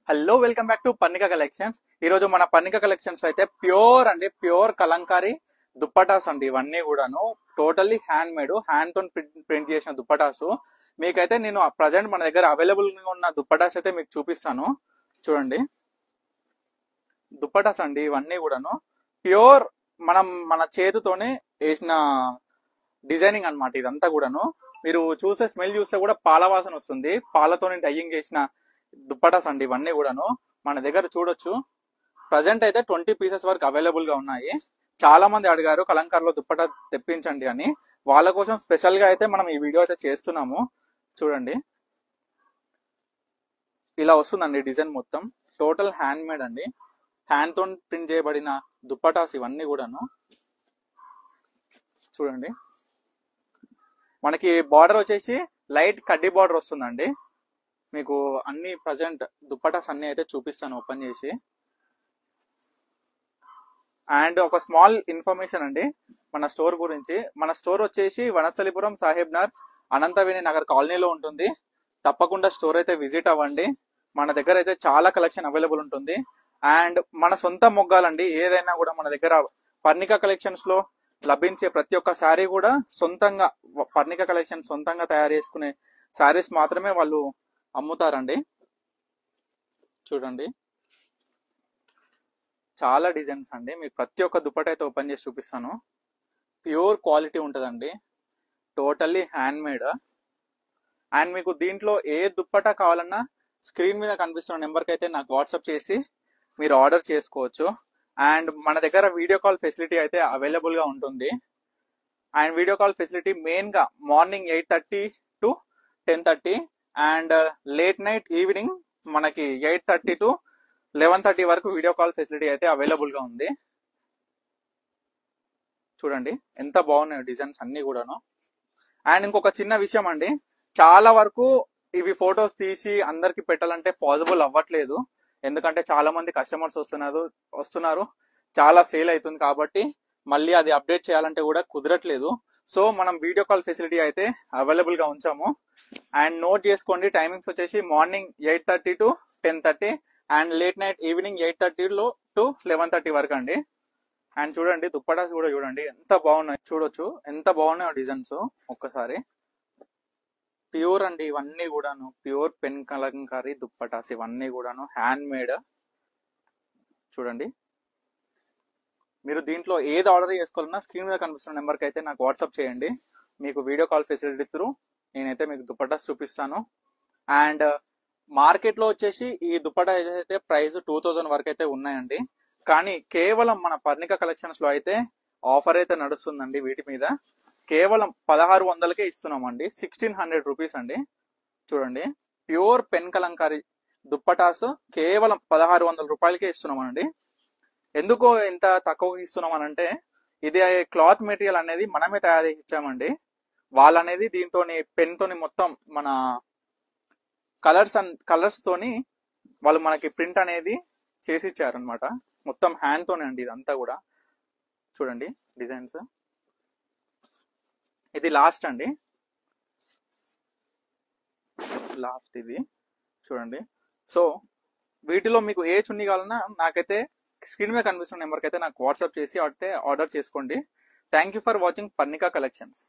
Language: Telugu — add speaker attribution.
Speaker 1: Hello welcome back to Parnika collections. ఈ రోజు మన పర్ణిక కలెక్షన్స్ లో అయితే ప్యూర్ కలంకారీ దుప్పటాస్ అండి. ఇవన్నీ కూడాను టోటల్లీ హ్యాండ్ మేడ్, హ్యాండ్ తో ప్రింట్ చేసిన దుప్పటాసు. మీకైతే నేను ప్రజెంట్ మన దగ్గర అవైలబుల్ గా ఉన్న దుప్పటాస్ అయితే మీకు చూపిస్తాను. చూడండి, దుప్పటాస్ అండి ఇవన్నీ కూడాను ప్యూర్ మన చేతితోనే వేసిన డిజైనింగ్ అన్నమాట. ఇదంతా కూడాను మీరు స్మెల్ చూస్తే కూడా పాల వాసన వస్తుంది. పాలతోని డైయింగ్ చేసిన దుప్పటాస్ అండి ఇవన్నీ కూడాను మన దగ్గర చూడొచ్చు. ప్రజెంట్ అయితే 20 పీసెస్ వరకు అవైలబుల్ గా ఉన్నాయి. చాలా మంది అడిగారు కలంకారీలో దుప్పటా తెప్పించండి అని. వాళ్ళ కోసం స్పెషల్ గా అయితే మనం ఈ వీడియో అయితే చేస్తున్నాము. చూడండి, ఇలా వస్తుందండి డిజైన్ మొత్తం. టోటల్ హ్యాండ్ మేడ్ అండి, హ్యాండ్ తో ప్రింట్ చేయబడిన దుప్పటాస్ ఇవన్నీ కూడాను. చూడండి, మనకి బార్డర్ వచ్చేసి లైట్ కడ్డీ బార్డర్ వస్తుందండి. మీకు అన్ని ప్రజెంట్ దుప్పటాస్ అన్ని అయితే చూపిస్తాను ఓపెన్ చేసి. అండ్ ఒక స్మాల్ ఇన్ఫర్మేషన్ అండి మన స్టోర్ గురించి. మన స్టోర్ వచ్చేసి వనస్థలిపురం, సాహెబ్నగర్, అనంతవిని నగర్ కాలనీలో ఉంటుంది. తప్పకుండా స్టోర్ అయితే విజిట్ అవ్వండి. మన దగ్గర అయితే చాలా కలెక్షన్ అవైలబుల్ ఉంటుంది. అండ్ మన సొంత మొగ్గాలండి, ఏదైనా కూడా మన దగ్గర పర్ణిక కలెక్షన్స్ లో లభించే ప్రతి ఒక్క శారీ కూడా సొంతంగా పర్ణిక కలెక్షన్ సొంతంగా తయారు చేసుకునే శారీస్ మాత్రమే వాళ్ళు అమ్ముతారండి. చూడండి, చాలా డిజైన్స్ అండి. మీకు ప్రతి ఒక్క దుప్పట అయితే ఓపెన్ చేసి చూపిస్తాను. ప్యూర్ క్వాలిటీ ఉంటుందండి, టోటల్లీ హ్యాండ్ మేడ్. అండ్ మీకు దీంట్లో ఏ దుప్పట కావాలన్నా స్క్రీన్ మీద కనిపిస్తున్న నెంబర్కి అయితే నాకు వాట్సాప్ చేసి మీరు ఆర్డర్ చేసుకోవచ్చు. అండ్ మన దగ్గర వీడియో కాల్ ఫెసిలిటీ అయితే అవైలబుల్ గా ఉంటుంది. And video call facility main గా morning 8:30 to 10:30 and late night evening మనకి 8:30 to 11:30 వరకు వీడియో కాల్ ఫెసిలిటీ అయితే అవైలబుల్ గా ఉంది. చూడండి ఎంత బాగున్నాయి డిజైన్స్ అన్ని కూడాను. అండ్ ఇంకొక చిన్న విషయం అండి, చాలా వరకు ఇవి ఫొటోస్ తీసి అందరికి పెట్టాలంటే పాసిబుల్ అవ్వట్లేదు. ఎందుకంటే చాలా మంది కస్టమర్స్ వస్తున్నారు, చాలా సేల్ అవుతుంది కాబట్టి మళ్ళీ అది అప్డేట్ చేయాలంటే కూడా కుదరట్లేదు. సో మనం వీడియో కాల్ ఫెసిలిటీ అయితే అవైలబుల్ గా ఉంచాము. అండ్ నోట్ చేసుకోండి, టైమింగ్స్ వచ్చేసి morning 8:30 to 10:30 and late night evening 8:30 to 11:30 వరకు అండి. అండ్ చూడండి దుప్పటాస్ కూడా చూడండి ఎంత బాగున్నాయి. చూడొచ్చు ఎంత బాగున్నాయో డిజైన్స్. ఒక్కసారి ప్యూర్ అండి ఇవన్నీ కూడాను, ప్యూర్ పెన్ కలంకారీ దుప్పటాస్ ఇవన్నీ కూడాను హ్యాండ్ మేడ్. చూడండి, మీరు దీంట్లో ఏది ఆర్డర్ చేసుకోవాలన్నా స్క్రీన్ మీద కనిపిస్తున్న నెంబర్కి అయితే నాకు వాట్సాప్ చేయండి. మీకు వీడియో కాల్ ఫెసిలిటీ త్రూ నేనైతే మీకు దుప్పటాస్ చూపిస్తాను. అండ్ మార్కెట్ లో వచ్చేసి ఈ దుప్పటా అయితే ప్రైస్ 2000 వరకు అయితే ఉన్నాయండి. కానీ కేవలం మన పర్ణిక కలెక్షన్స్ లో అయితే ఆఫర్ అయితే నడుస్తుందండి. వీటి మీద కేవలం 1600కే ఇస్తున్నామండి. 1600 రూపీస్ అండి. చూడండి, ప్యూర్ పెన్ కలంకారీ దుప్పటాస్ కేవలం 1600 రూపాయలకే ఇస్తున్నామండి. ఎందుకో ఇంత తక్కువ ఇస్తున్నామనంటే ఇది క్లాత్ మెటీరియల్ అనేది మనమే తయారు చేసి ఇచ్చామండి. వాళ్ళనేది దీంతో పెన్ తోని మొత్తం మన కలర్స్ తోని వాళ్ళు మనకి ప్రింట్ అనేది చేసి ఇచ్చారనమాట. మొత్తం హ్యాండ్ తోనే అండి ఇదంతా కూడా. చూడండి డిజైన్స్, ఇది లాస్ట్ అండి, లాస్ట్ ఇది చూడండి. సో వీటిలో మీకు ఏ చున్నీ కావాలన్నా నాకైతే స్క్రీన్ మీద కనిపిస్తున్న నెంబర్కి అయితే నాకు వాట్సాప్ చేసి ఆర్డర్ చేసుకోండి. Thank you for watching Parnika collections.